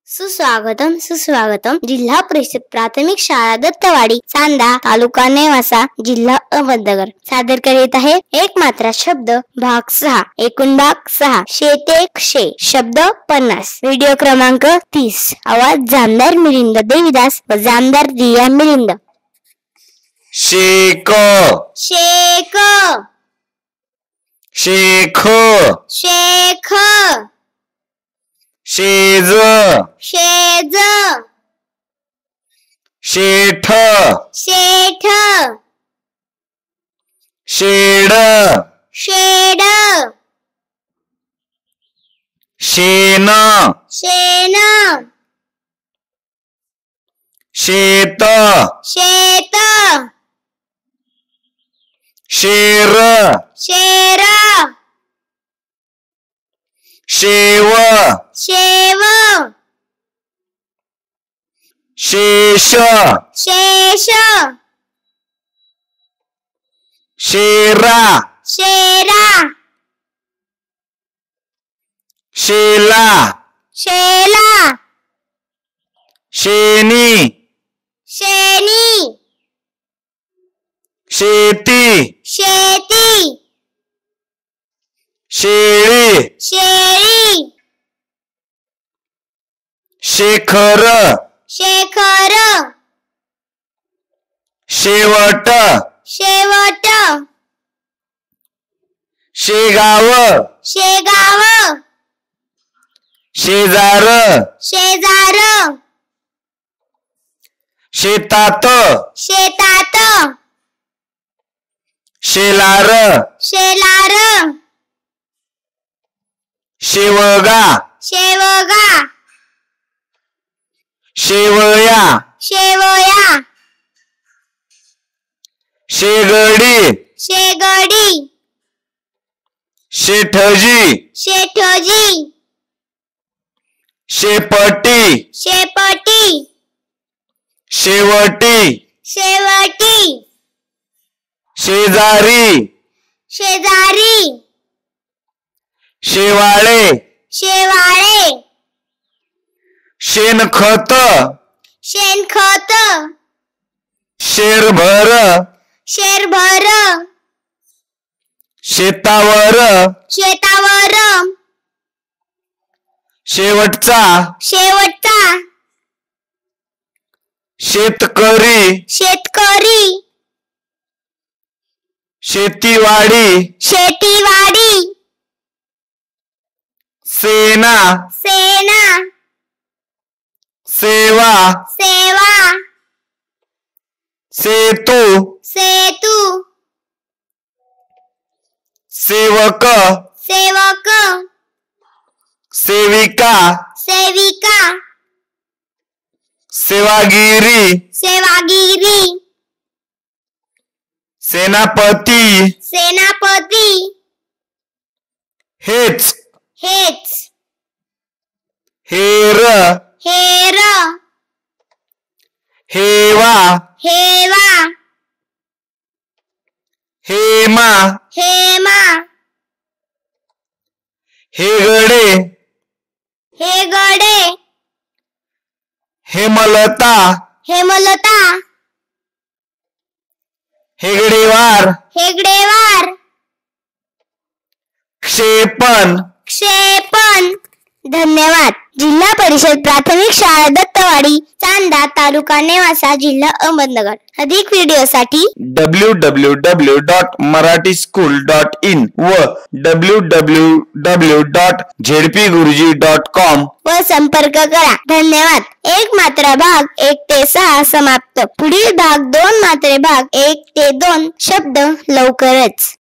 सुस्वागतम सुस्वागतम जिल्हा परिषद प्राथमिक शाळा दत्तवाडी चांदा तालुका नेवासा जिल्हा अहमदनगर सादर करीत आहे एक मात्रा शब्द भाग 6 एकूण भाग 6 शेते क्षे शब्द 50 व्हिडिओ क्रमांक 30 आवाज जामदार मिलिंद देवीदास व जामदार रिया मिलिंद। शेक शेक शेख शेख शेज शेज शेठ शेठ शेड शेड शेन शेण शेत शेत शेर शेर शेव शेव शेष शेष शेरा शेरा शेला शेला शेनी शेनी शेती शेती शेळी शेळी शेखर शेखर शेवट शेवट शेगाव शेगाव शेजार शेजार शेतात शेतात शेलार शेलार शेवगा शेवगा शेवया शेवया शेगडी शेगडी शेठजी शेठोजी शेपटी शेपटी शेवटी शेवटी शेजारी शेजारी शेवाळे शेवाळे शेणखत शेणखत शेरभर शेरभर शेतावर शेतावर शेवटचा शेवटचा शेतकरी शेतकरी शेतीवाडी शेतीवाडी सेना सेना सेवा सेवा सेतू सेतू सेवक सेवक सेविका सेविका सेवागिरी सेवागिरी सेनापती सेनापती हेच हेच हेर हेर हेवा हेवा हेमा हेमा हेगडे हेगडे हेमलता हेमलता हेगडेवार हेगडेवार क्षेपण क्षेपण। धन्यवाद। जिल्हा परिषद प्राथमिक शाळा दत्तवाडी चांदा तालुका नेवासा जिल्हा अहमदनगर। अधिक व्हिडिओसाठी www.marathyschool.in व www.zpguruji.com व संपर्क करा। धन्यवाद। एक मात्रा भाग 1 ते 6 समाप्त। पुढील भाग 2 मात्रे भाग 1 ते 2 शब्द लवकरच।